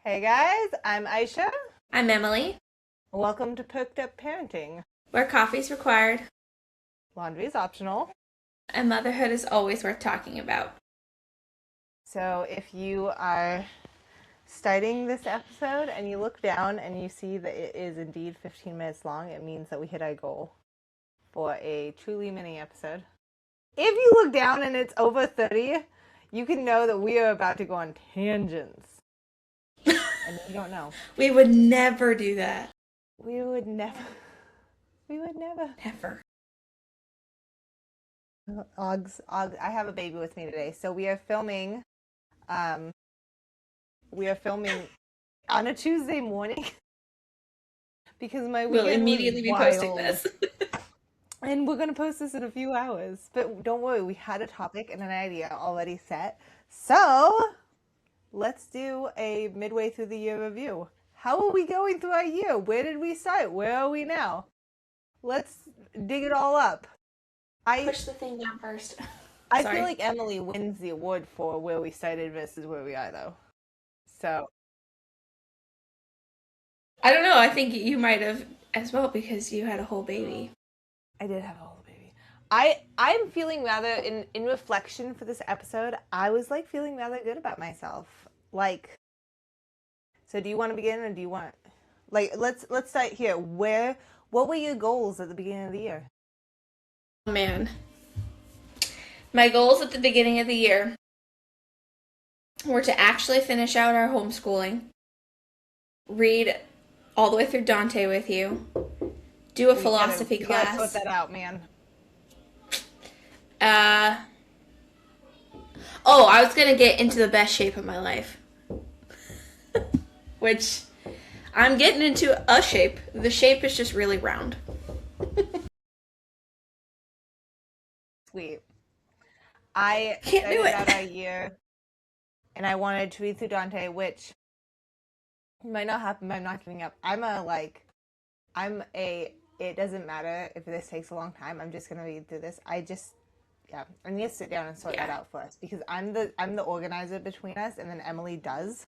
Hey guys, I'm Aisha. I'm Emily, Welcome to Perked Up Parenting. where coffee's required Laundry is optional. and motherhood is always worth talking about. So if you are starting this episode and you look down and you see that it is indeed 15 minutes long, it means that we hit our goal for a truly mini episode. If you look down and it's over 30, you can know that we are about to go on tangents. And you don't know. We would never do that. We would never. We would never. Never. Oggs, I have a baby with me today. So um, we are filming on a Tuesday morning because my We'll weekend was immediately be posting wild. this. And we're gonna post this in a few hours. But don't worry, we had a topic and an idea already set. So let's do a midway through the year review. How are we going through our year? Where did we start? Where are we now? Let's dig it all up. I Push the thing down first. I feel Sorry. like Emily wins the award for where we started versus where we are though. So I don't know. I think you might have as well because you had a whole baby. I did have a whole baby. I'm feeling rather in reflection for this episode. I was like feeling rather good about myself. Like, so do you want to begin or do you want like let's start here. What were your goals at the beginning of the year? Oh, man. My goals at the beginning of the year were to actually finish out our homeschooling, read all the way through Dante with you, do a philosophy You gotta sort class. that out, man. Uh, oh, I was gonna get into the best shape of my life, which I'm getting into a shape. The shape is just really round. Sweet. I Can't do started out our it. year and I wanted to read through Dante, which might not happen, but I'm not giving up. It doesn't matter if this takes a long time. I'm just gonna read through this. Yeah, I need to sit down and sort that Yeah. out first because I'm the organizer between us, and then Emily does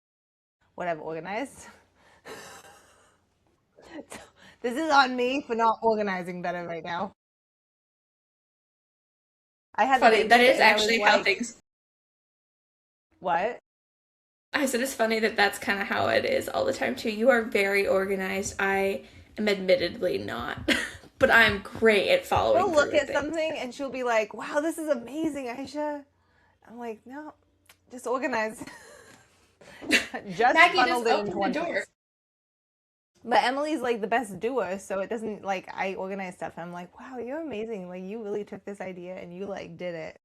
what I've organized. So, this is on me for not organizing better right now. I had the Funny. That baby is and I was actually how like, things. what? I said it's funny that that's kind of how it is all the time too. You are very organized. I am admittedly not, but I'm great at following She'll through look with at things. something and she'll be like, wow, this is amazing, Aisha. I'm like, no, just organize. Just Maggie just funneled it into opened the one door. place. But Emily's like the best doer, so it doesn't like I organize stuff. And I'm like, wow, you're amazing. Like you really took this idea and you like did it.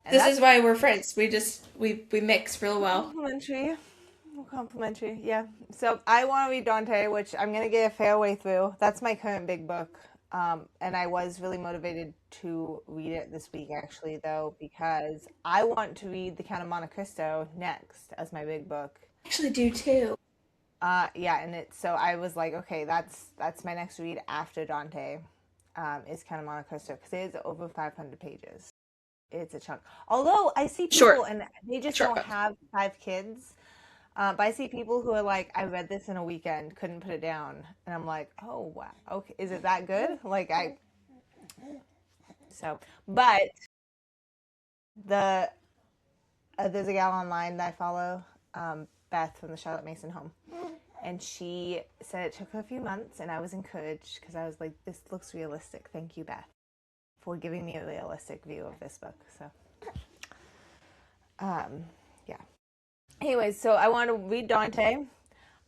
And This that's is why we're friends. We mix real well. complimentary. Complimentary, yeah. So I want to read Dante, which I'm gonna get a fair way through. That's my current big book. And I was really motivated to read it this week, actually, though, because I want to read The Count of Monte Cristo next as my big book. I actually do too. Yeah, and so I was like, okay, that's my next read after Dante, is Count of Monte Cristo because it is over 500 pages. It's a chunk. Although I see Short, people and they just short don't book. have 5 kids. But I see people who are like, I read this in a weekend, couldn't put it down, and I'm like, oh wow, okay, is it that good? But the there's a gal online that I follow, Beth from the Charlotte Mason home, and she said it took her a few months, and I was encouraged because I was like, this looks realistic. Thank you, Beth, for giving me a realistic view of this book. So, yeah. Anyways, so I want to read Dante.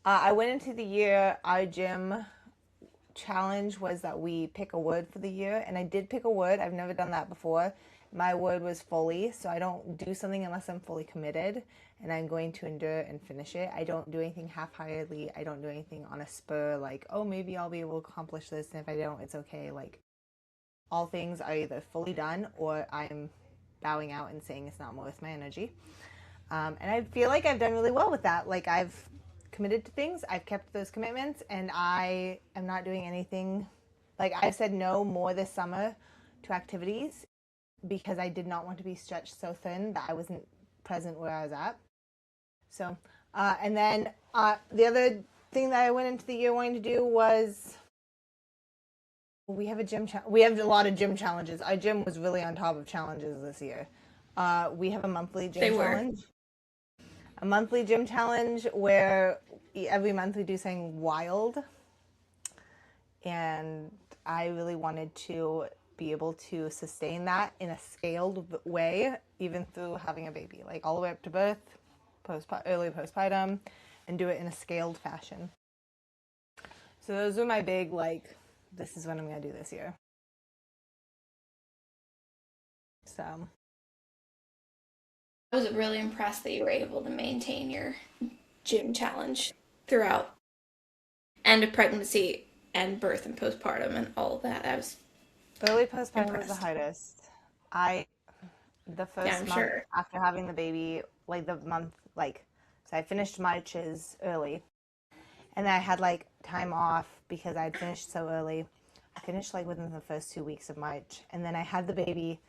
I went into the year, our gym challenge was that we pick a word for the year, and I did pick a word. I've never done that before. My word was fully, so I don't do something unless I'm fully committed, and I'm going to endure and finish it. I don't do anything half-heartedly. I don't do anything on a spur, like, oh, maybe I'll be able to accomplish this, and if I don't, it's okay. Like, all things are either fully done or I'm bowing out and saying it's not worth my energy. And I feel like I've done really well with that. Like I've committed to things, I've kept those commitments, and I am not doing anything. Like I've said no more this summer to activities because I did not want to be stretched so thin that I wasn't present where I was at. So, and then the other thing that I went into the year wanting to do was we have a gym. We have a lot of gym challenges. Our gym was really on top of challenges this year. We have a monthly They gym were. challenge. A monthly gym challenge where every month we do something wild, and I really wanted to be able to sustain that in a scaled way, even through having a baby, like all the way up to birth, early postpartum, and do it in a scaled fashion. So those are my big, like, this is what I'm going to do this year. So I was really impressed that you were able to maintain your gym challenge throughout end of pregnancy and birth and postpartum and all of that. I was early postpartum was the impressed. hardest. The Yeah, first I'm month sure. after having the baby, like the month, like, so I finished March's early, and then I had like time off because I'd finished so early. I finished like within the first 2 weeks of March, and then I had the baby,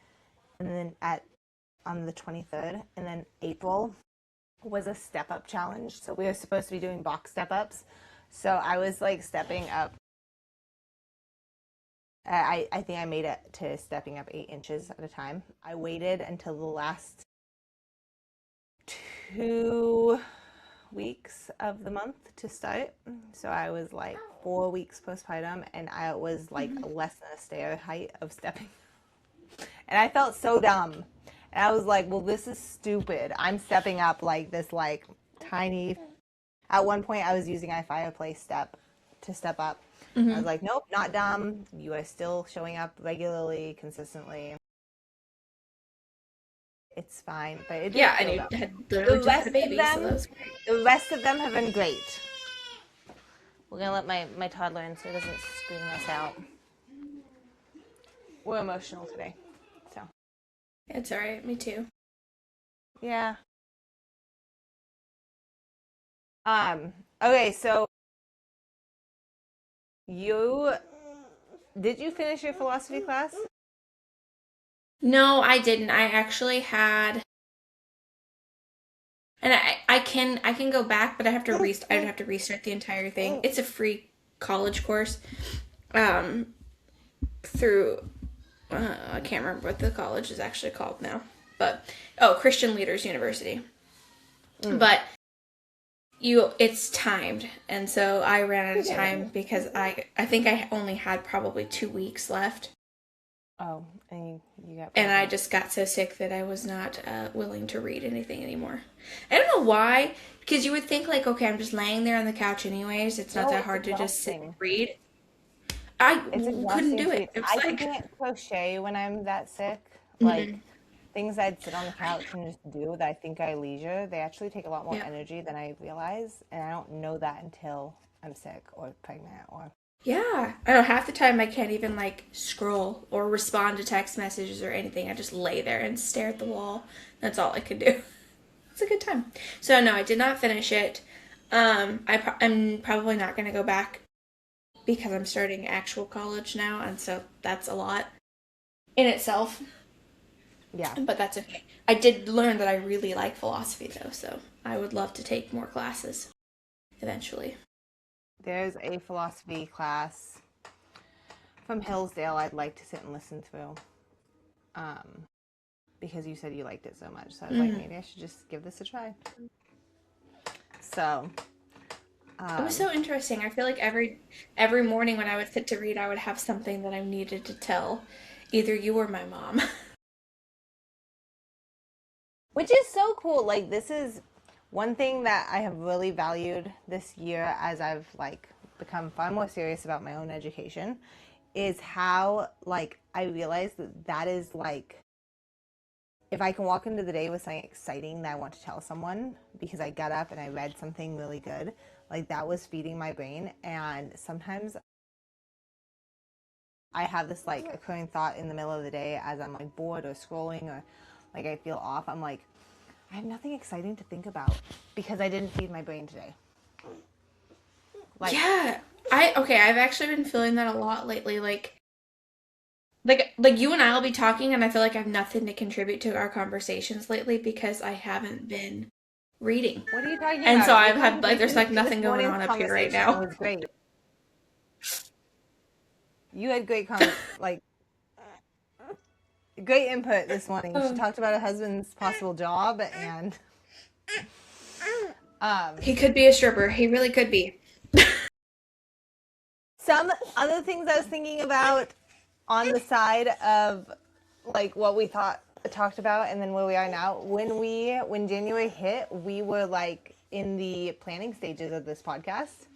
and then at on the 23rd, and then April was a step up challenge. So we were supposed to be doing box step ups. So I was like stepping up. I think I made it to stepping up 8 inches at a time. I waited until the last 2 weeks of the month to start. So I was like 4 weeks postpartum, and I was like less than a stair height of stepping. And I felt so dumb. And I was like, well, this is stupid. I'm stepping up like this, like tiny. At one point, I was using iFireplace step to step up. I was like, nope, not dumb. You are still showing up regularly, consistently. It's fine, but it did Yeah, and feel you dumb. had literally The just had a rest of baby, so that them, was great. the rest of them have been great. We're gonna let my toddler in so he doesn't scream us out. We're emotional today, so It's all right. Me too. yeah. Okay, so you did you finish your philosophy class? No, I didn't. I actually had, and I can go back, but I'd have to restart the entire thing. It's a free college course, um, through I can't remember what the college is actually called now, but Christian Leaders University. But it's timed, and so I ran out of time because I think I only had probably 2 weeks left. Oh, and you got And I pregnant. just got so sick that I was not willing to read anything anymore. I don't know why, because you would think like, okay, I'm just laying there on the couch anyways. It's not No, that it's hard to just sit and exhausting. read. I It's couldn't exhausting do to it. read. It was I like, can't crochet when I'm that sick. Like mhm. things I'd sit on the couch and just do that I think I leisure, they actually take a lot more Yeah, energy than I realize, and I don't know that until I'm sick or pregnant or yeah. I know half the time I can't even like scroll or respond to text messages or anything. I just lay there and stare at the wall. That's all I could do. It's a good time. So no, I did not finish it. I'm probably not going to go back because I'm starting actual college now, and so that's a lot in itself. yeah. But that's okay. I did learn that I really like philosophy though, so I would love to take more classes eventually. There's a philosophy class from Hillsdale I'd like to sit and listen through. Um, because you said you liked it so much. So I was like, maybe I should just give this a try. So, It was um, so interesting. I feel like every morning when I would sit to read, I would have something that I needed to tell either you or my mom. which is so cool. Like this is one thing that I have really valued this year as I've like become far more serious about my own education is how like I realize that that is like if I can walk into the day with something exciting that I want to tell someone because I got up and I read something really good, like that was feeding my brain. And sometimes I have this like occurring thought in the middle of the day as I'm like bored or scrolling or like I feel off. I'm like, I have nothing exciting to think about because I didn't feed my brain today. Like, Yeah. I've actually been feeling that a lot lately. Like you and I'll be talking and I feel like I have nothing to contribute to our conversations lately because I haven't been reading. What are you talking And so about? I've had, like, there's, like, nothing This going morning's on up here right conversation now. was great. You had great great input this morning. She talked about her husband's possible job, and He could be a stripper. He really could be. some other things I was thinking about on the side of like what we talked about and then where we are now. When January hit, we were like in the planning stages of this podcast.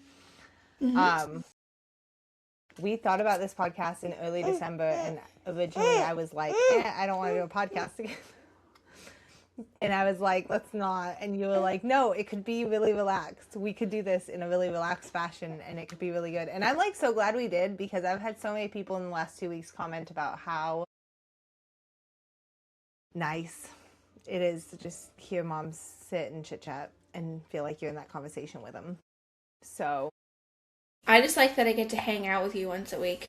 We thought about this podcast in early December, and originally I was like, I don't want to do a podcast again. And I was like, let's not. And you were like, no, it could be really relaxed. We could do this in a really relaxed fashion, and it could be really good. And I'm like so glad we did, because I've had so many people in the last 2 weeks comment about how nice it is to just hear moms sit and chit chat and feel like you're in that conversation with them. So I just like that I get to hang out with you once a week.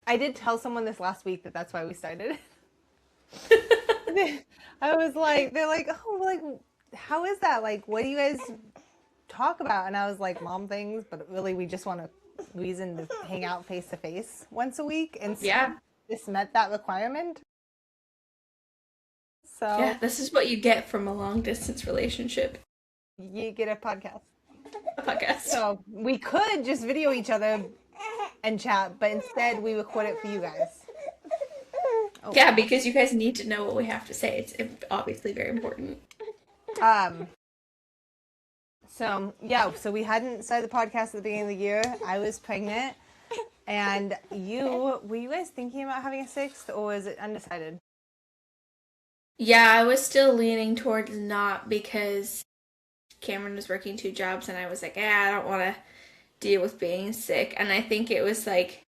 I did tell someone this last week that that's why we started. I was like, they're like, oh, like, how is that? Like, what do you guys talk about? And I was like, mom things, but really we just want a reason to hang out face to face once a week. And so Yeah. this met that requirement. So Yeah, this is what you get from a long distance relationship. you get a podcast. A podcast. So we could just video each other and chat, but instead we record it for you guys. Oh. Yeah, because you guys need to know what we have to say. It's obviously very important. So we hadn't started the podcast at the beginning of the year. I was pregnant, and were you guys thinking about having a sixth, or was it undecided? Yeah, I was still leaning towards not, because Cameron was working 2 jobs, and I was like, I don't want to deal with being sick. And I think it was like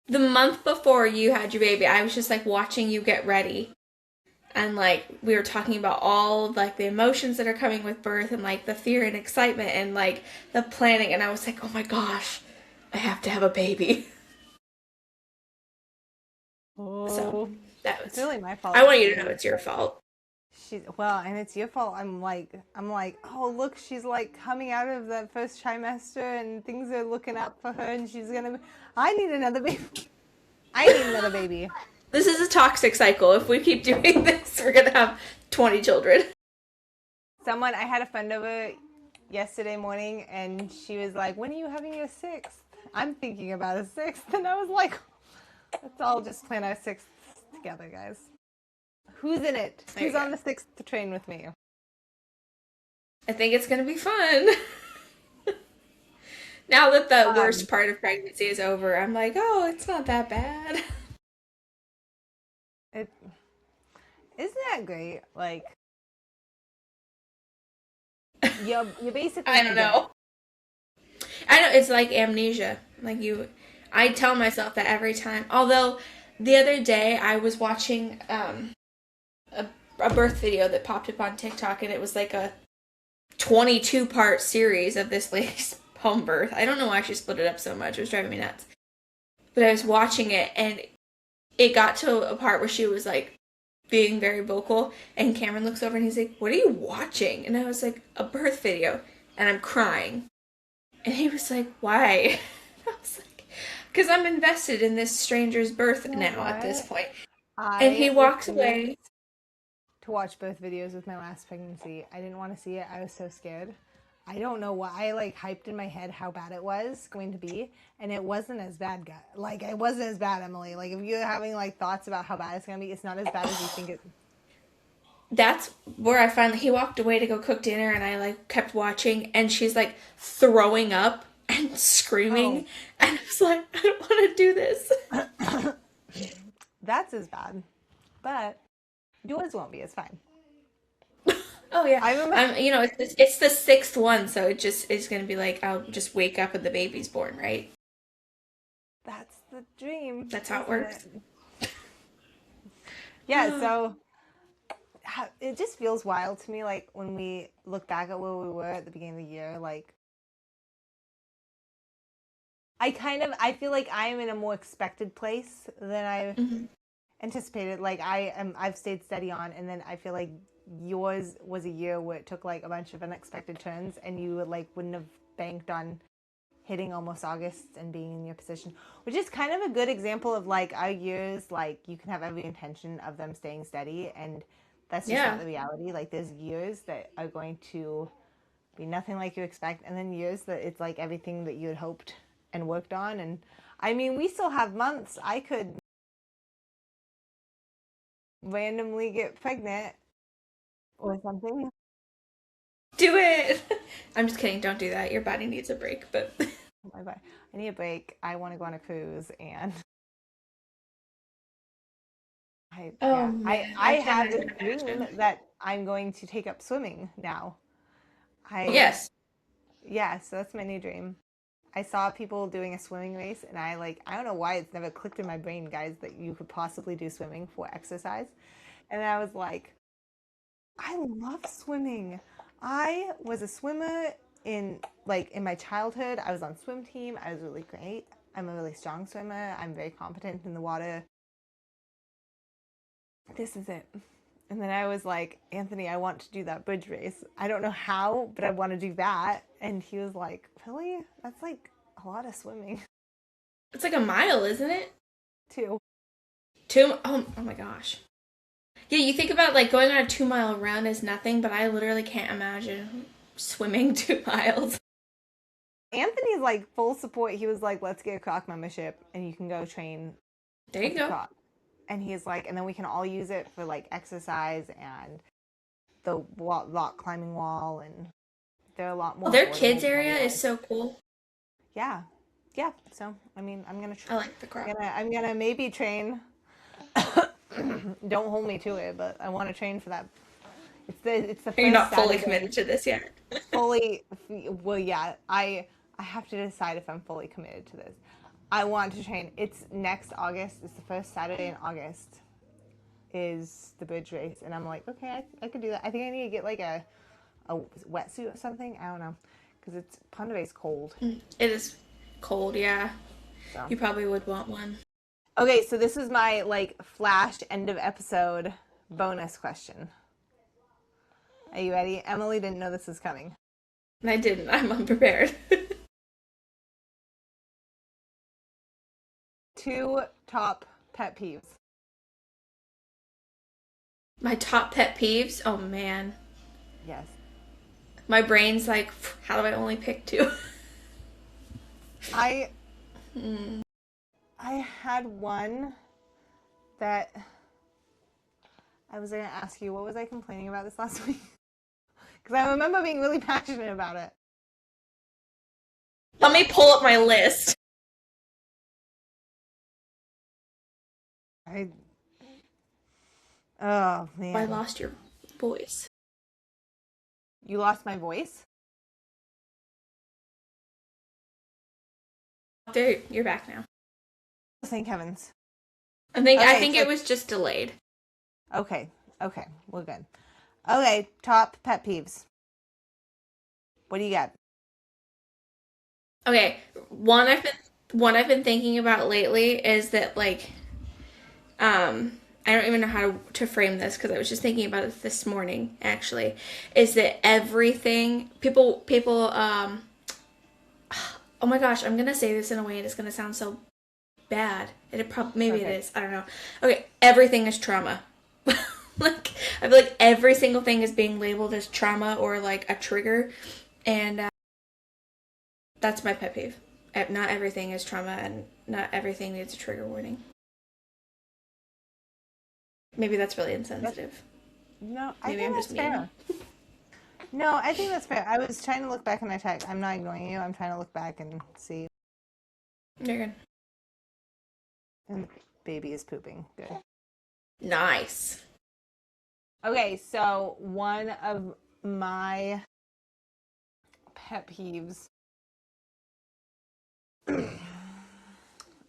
the month before you had your baby, I was just like watching you get ready. And like we were talking about all like the emotions that are coming with birth, and like the fear and excitement and like the planning. And I was like, oh my gosh, I have to have a baby. Oh, so that was it's really my fault. I want you to know it's your fault. And it's your fault. I'm like, oh look, she's like coming out of the first trimester, and things are looking up for her, and I need another baby. I need another baby. This is a toxic cycle. If we keep doing this, we're gonna have 20 children. I had a friend over yesterday morning, and she was like, when are you having your sixth? I'm thinking about a sixth. And I was like, let's all just plan our sixth together, guys. Who's in it? Who's on the sixth train with me? I think it's gonna be fun. Now that the worst part of pregnancy is over, I'm like, oh, it's not that bad. Isn't that great? Like, you're basically. I don't know. I know, it's like amnesia. Like I tell myself that every time. Although the other day I was watching a birth video that popped up on TikTok, and it was like a 22-part series of this lady's home birth. I don't know why she split it up so much. It was driving me nuts. But I was watching it, and it got to a part where she was like being very vocal, and Cameron looks over and he's like, what are you watching? And I was like, a birth video, and I'm crying. And he was like, why? I was like, because I'm invested in this stranger's birth now at this point. And he walks away. To watch birth videos with my last pregnancy. I didn't want to see it. I was so scared. I don't know why. I like hyped in my head how bad it was going to be, and it wasn't as bad. Like, it wasn't as bad, Emily. Like, if you're having like thoughts about how bad it's gonna be, it's not as bad as you think it. That's where he walked away to go cook dinner, and I like kept watching, and she's like throwing up and screaming, and I was like, I don't want to do this. That's as bad, but yours won't be. It's fine. Oh yeah, I remember. It's the 6th one, so it just is gonna be like I'll just wake up and the baby's born, right? That's the dream. That's how it works. Yeah, so it just feels wild to me, like when we look back at where we were at the beginning of the year. Like, I feel like I am in a more expected place than I anticipated. Like I've stayed steady on, and then I feel like yours was a year where it took like a bunch of unexpected turns and you like wouldn't have banked on hitting almost August and being in your position, which is kind of a good example of like our years, like you can have every intention of them staying steady and that's just not Yeah. the reality. Like there's years that are going to be nothing like you expect and then years that it's like everything that you had hoped and worked on. And I mean, we still have months. I could randomly get pregnant or something. Do it. I'm just kidding. Don't do that. Your body needs a break. But Bye bye. I need a break. I want to go on a cruise and oh man, I I have cannot this even dream imagine. that I'm going to take up swimming now. I Yes. Yeah, so that's my new dream. I saw people doing a swimming race and I don't know why it's never clicked in my brain, guys, that you could possibly do swimming for exercise. And I was like, I love swimming. I was a swimmer in my childhood. I was on swim team. I was really great. I'm a really strong swimmer. I'm very competent in the water. This is it. And then I was like, Anthony, I want to do that bridge race. I don't know how, but I want to do that. And he was like, really? That's like a lot of swimming, It's like a mile, isn't it? too. Oh my gosh. Yeah, you think about like going on a 2 mile run is nothing, but I literally can't imagine swimming 2 miles. Anthony's like full support. He was like, let's get a Croc membership and you can go train There at you the go. Croc. And he's like, and then we can all use it for like exercise and the rock climbing wall. And they're a lot Well, more their affordable kids than what area it is was. so cool. Yeah. Yeah. So, I mean, I like the crop. I'm gonna maybe train. Don't hold me to it, but I want to train for that. It's the You're first not fully Saturday. committed to this yet. Fully, well, yeah. I have to decide if I'm fully committed to this. I want to train. It's next August. It's the first Saturday in August. Is the bridge race, and I'm like, okay, I could do that. I think I need to get like a wetsuit or something. I don't know, because it's Pond Bay's cold. It is cold, yeah. So You probably would want one. okay, so this is my like flash end of episode bonus question. Are you ready? Emily didn't know this was coming. And I didn't. I'm unprepared. Two top pet peeves. My top pet peeves? Oh man. Yes. My brain's like, how do I only pick two? I I had one that I was gonna ask you. What was I complaining about this last week? Because I remember being really passionate about it. Let me pull up my list. I Oh I man. lost your voice. You lost my voice? There, you're back now. St. Kevin's. I Okay, think so it was just delayed. okay. Okay, we're good. Okay, top pet peeves. What do you got? Okay, one I've been thinking about lately is that like I don't even know how to frame this because I was just thinking about it this morning actually is that everything people oh my gosh, I'm going to say this in a way and it's going to sound so bad. Maybe it Okay. is. I don't know. Okay, everything is trauma. Like I feel like every single thing is being labeled as trauma or like a trigger and that's my pet peeve. Not everything is trauma and not everything needs a trigger warning. Maybe that's really insensitive. No, I Maybe think I'm just that's mean. fair. No, I think that's fair. I was trying to look back in my text. I'm not ignoring you. I'm trying to look back and see. You're good. And the baby is pooping. Good. Nice. Okay, so one of my pet peeves.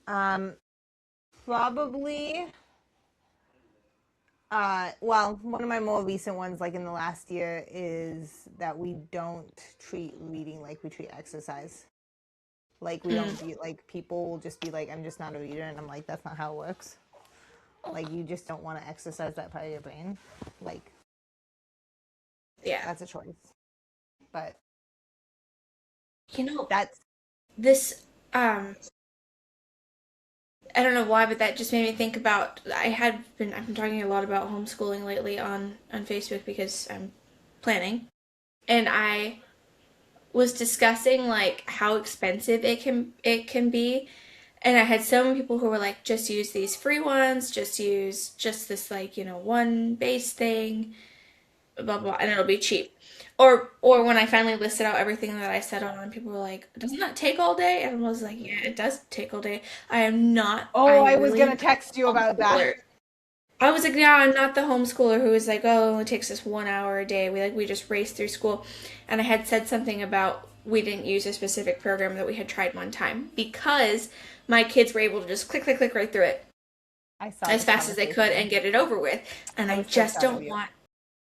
um, Probably. Well, one of my more recent ones, like in the last year, is that we don't treat reading like we treat exercise. Like we don't be like people will just be like, I'm just not a reader, and I'm like, that's not how it works. Like you just don't want to exercise that part of your brain. Like Yeah. That's a choice. But You know, that's this, I don't know why, but that just made me think about, I've been talking a lot about homeschooling lately on Facebook because I'm planning. And I was discussing like how expensive it can be. And I had so many people who were like, just use these free ones, just use just this like, one base thing, blah blah, and it'll be cheap. Or when I finally listed out everything that I said on, people were like, doesn't that take all day? And I was like, yeah, it does take all day. oh, I I was really am gonna not text you a about that. homeschooler. I was like, yeah, I'm not the homeschooler who is like, oh, it only takes us 1 hour a day. We just race through school. And I had said something about we didn't use a specific program that we had tried one time because my kids were able to just click, click, click right through it I saw as this fast as they could and conversation. get it over with. And I I was so just proud of don't you. want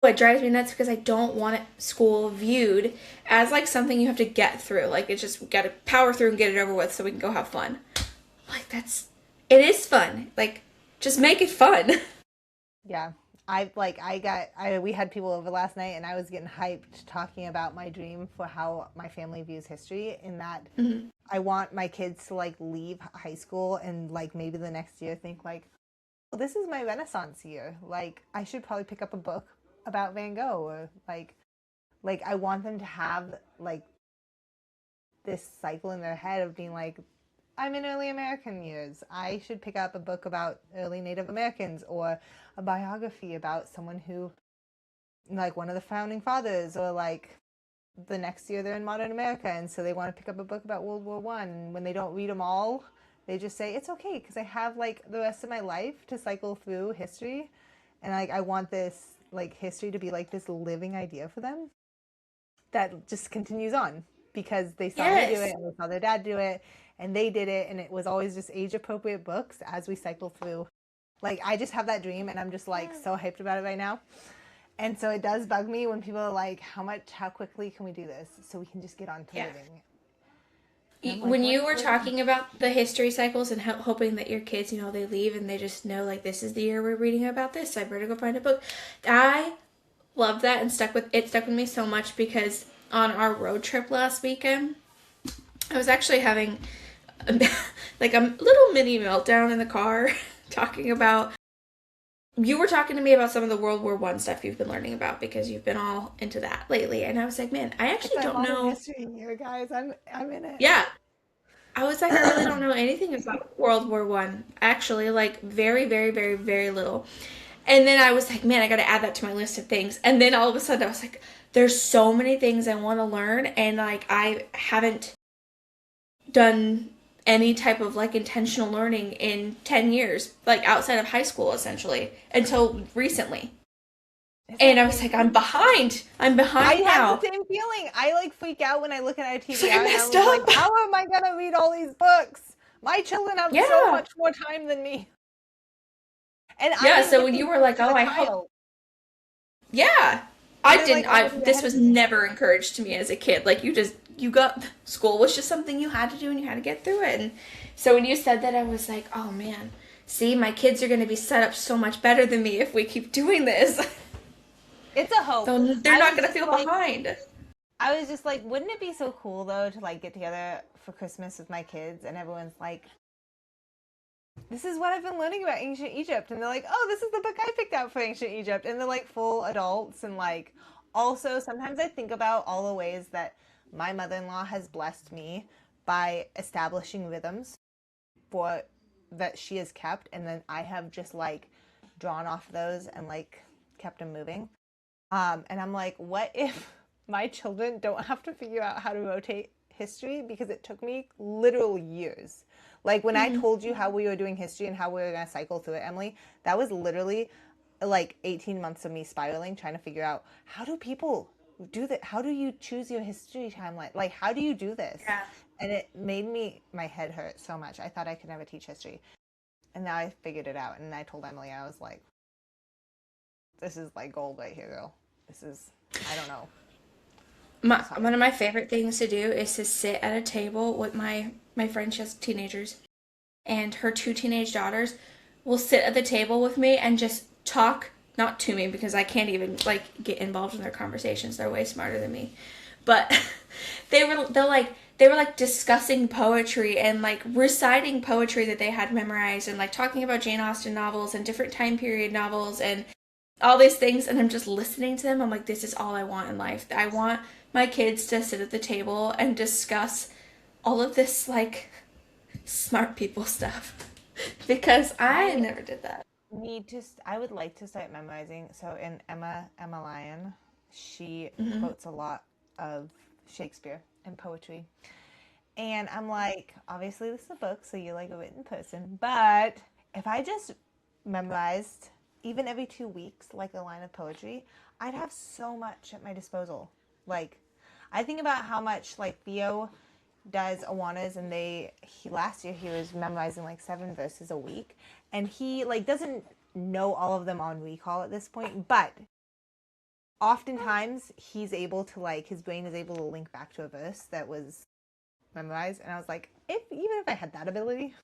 what drives me nuts because I don't want school viewed as like something you have to get through. Like it's just got to power through and get it over with so we can go have fun. Like it is fun. Like just make it fun. Yeah. We had people over last night and I was getting hyped talking about my dream for how my family views history in that Mm-hmm. I want my kids to like leave high school and like maybe the next year think like, well, this is my Renaissance year. Like I should probably pick up a book about Van Gogh or like I want them to have like this cycle in their head of being like, I'm in early American years. I should pick up a book about early Native Americans or a biography about someone who, like one of the founding fathers, or like the next year they're in modern America and so they want to pick up a book about World War One. And when they don't read them all, they just say it's okay because I have like the rest of my life to cycle through history, and like I want this like history to be like this living idea for them that just continues on because they saw me do it Yes. and they saw their dad do it and they did it and it was always just age appropriate books as we cycle through. Like I just have that dream and I'm just like so hyped about it right now. And so it does bug me when people are like, how quickly can we do this so we can just get on to Yeah. living? And I'm like, When what you is were living? talking about the history cycles and hoping that your kids, they leave and they just know like this is the year we're reading about this, so I better go find a book. I love that and stuck with me so much because on our road trip last weekend, I was actually having like a little mini meltdown in the car talking about you were talking to me about some of the World War I stuff you've been learning about because you've been all into that lately, and I was like, man, I It's actually a don't modern know. history year, guys. I'm in it. Yeah, I was like, I really don't know anything about World War I. Actually, like very, very, very, very little. And then I was like, man, I got to add that to my list of things. And then all of a sudden, I was like, there's so many things I want to learn, and like I haven't done any type of like intentional learning in 10 years, like outside of high school, essentially, until recently. Isn't And it I was like, I'm crazy? behind. I'm I behind have the now. same feeling. I like freak out when I look at our It's like I TBR and messed I'm like, up. how am I gonna read all these books? My children have so Yeah. much more time than me. And I Yeah. didn't So get when these you were books like, as oh, a I hope. child. Yeah. I They're didn't. like already This ahead of was me. never encouraged to me as a kid. Like you got, school was just something you had to do and you had to get through it. And so when you said that, I was like, oh man, see, my kids are going to be set up so much better than me if we keep doing this. It's a hope. They're not going to feel behind. I was just like, wouldn't it be so cool though to like get together for Christmas with my kids and everyone's like, this is what I've been learning about ancient Egypt, and they're like, oh, this is the book I picked out for ancient Egypt, and they're like full adults, and like also sometimes I think about all the ways that my mother-in-law has blessed me by establishing rhythms for that she has kept, and then I have just like drawn off those and like kept them moving. And I'm like, what if my children don't have to figure out how to rotate history because it took me literal years. Like when I Mm-hmm. told you how we were doing history and how we were going to cycle through it, Emily, that was literally like 18 months of me spiraling, trying to figure out how do people do that? How do you choose your history timeline? Like, how do you do this? Yeah. And it made my head hurt so much. I thought I could never teach history. And now I figured it out. And I told Emily, I was like, this is like gold right here, girl. This is, I don't know. One of my favorite things to do is to sit at a table with my friend. She has teenagers, and her two teenage daughters will sit at the table with me and just talk not to me because I can't even like get involved in their conversations. They're way smarter than me. But they were like discussing poetry and like reciting poetry that they had memorized and like talking about Jane Austen novels and different time period novels and all these things, and I'm just listening to them. I'm like, this is all I want in life. I want my kids to sit at the table and discuss all of this like smart people stuff because I I never did that. I would like to start memorizing. So in Emma Lyon, she Mm-hmm. quotes a lot of Shakespeare and poetry. And I'm like, obviously this is a book, so you're like a written person. But if I just memorized even every 2 weeks like a line of poetry, I'd have so much at my disposal. Like, I think about how much like Theo does Awanas, and last year he was memorizing like 7 verses a week, and he like doesn't know all of them on recall at this point, but oftentimes he's able to like his brain is able to link back to a verse that was memorized, and I was like, if even if I had that ability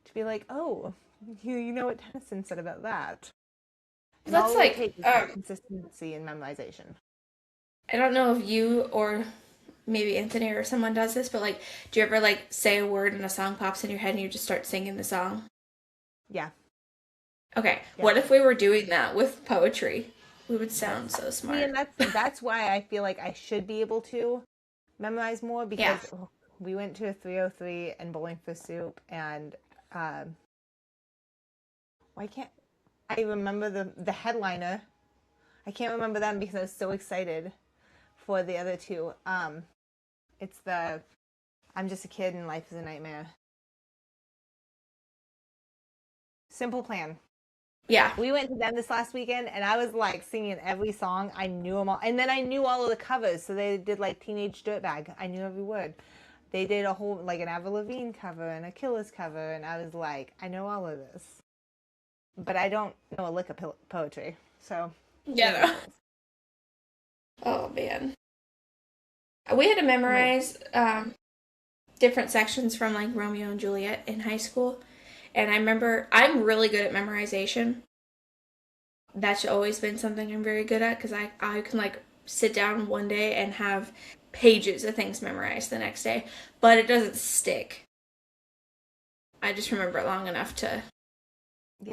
to be like, oh, you know what Tennyson said about that, and That's all it would like take is that consistency in memorization. I don't know if you or maybe Anthony or someone does this, but like, do you ever like say a word and a song pops in your head and you just start singing the song? Yeah, Okay, yeah. what if we were doing that with poetry? We would sound so See, smart. and that's why I feel like I should be able to memorize more, Yeah. because we went to a 303 and Bowling for Soup, and why can't I remember the headliner? I can't remember them because I was so excited for the other two. It's the I'm Just a Kid and Life is a Nightmare. Simple Plan. Yeah. We went to them this last weekend, and I was like singing every song. I knew them all, and then I knew all of the covers. So they did like Teenage Dirtbag. I knew every word. They did a whole like an Avril Lavigne cover and a Killers cover, and I was like, I know all of this, but I don't know a lick of poetry. So Yeah. it is No. what it is. Oh man. We had to Wait, memorize different sections from like Romeo and Juliet in high school. And I remember I'm really good at memorization. That's always been something I'm very good at because I can like sit down one day and have pages of things memorized the next day, but it doesn't stick. I just remember it long enough to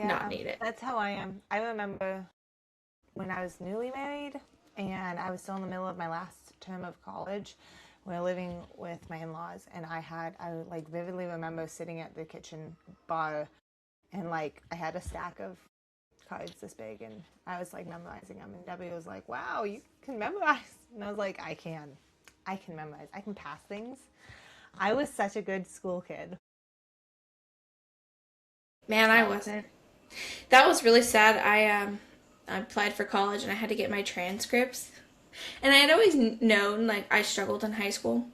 not yeah, need it. that's how I am. I remember when I was newly married and I was still in the middle of my last term of college. We were living with my in-laws, and I like vividly remember sitting at the kitchen bar, and like I had a stack of cards this big, and I was like memorizing them, and Debbie was like, wow, you can memorize. And I was like, I can memorize, I can pass things. I was such a good school kid. Man, I So wasn't. That was really sad. I applied for college and I had to get my transcripts. And I had always known like I struggled in high school.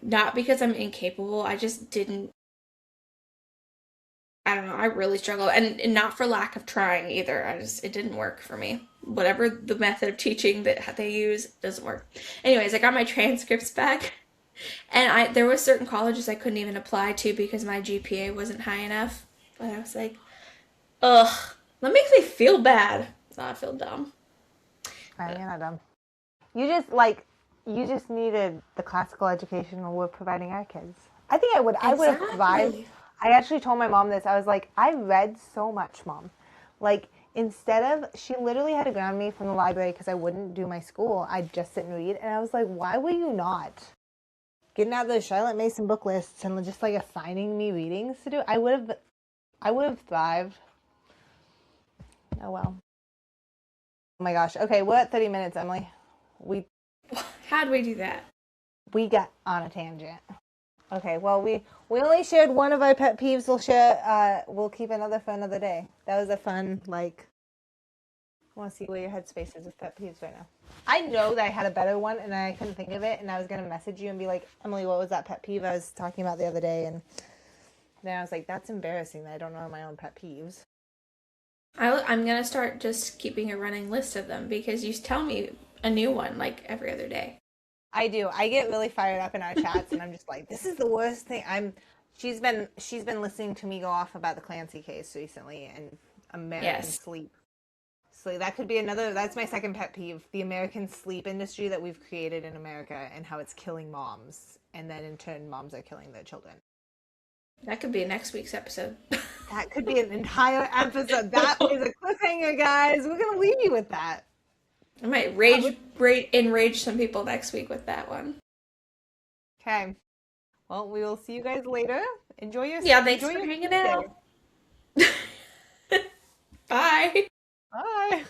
Not because I'm incapable. I just didn't I don't know. I really struggled and not for lack of trying either. It didn't work for me. Whatever the method of teaching that they use doesn't work. Anyways, I got my transcripts back and I there were certain colleges I couldn't even apply to because my GPA wasn't high enough. But I was like, ugh, that makes me feel bad. Not I feel dumb. you're But not dumb. You just needed the classical education we're providing our kids. I would have thrived. exactly. I actually told my mom this. I was like, I read so much, Mom. Like, instead of, she literally had to ground me from the library because I wouldn't do my school. I'd just sit and read. And I was like, why were you not getting out those Charlotte Mason book lists and just like assigning me readings to do? I would have thrived. Oh well. Oh my gosh. Okay, we're at 30 minutes, Emily. We How'd we do that? we got on a tangent. Okay, well we only shared one of our pet peeves. We'll keep another for another day. That was a fun like. I want to see where your headspace is with pet peeves right now. I know that I had a better one and I couldn't think of it, and I was gonna message you and be like, Emily, what was that pet peeve I was talking about the other day? And then I was like, that's embarrassing that I don't know my own pet peeves. I'm gonna start just keeping a running list of them because you tell me a new one like every other day. I do. I get really fired up in our chats, and I'm just like, this is the worst thing. She's been listening to me go off about the Clancy case recently and American Yes. Sleep. So that could be another, that's my second pet peeve, the American sleep industry that we've created in America and how it's killing moms. And then in turn, moms are killing their children. That could be next week's episode. That could be an entire episode. That is a cliffhanger, guys. We're going to leave you with that. I might enrage some people next week with that one. Okay. Well, we will see you guys later. Enjoy your thanks for hanging out. Bye. Bye.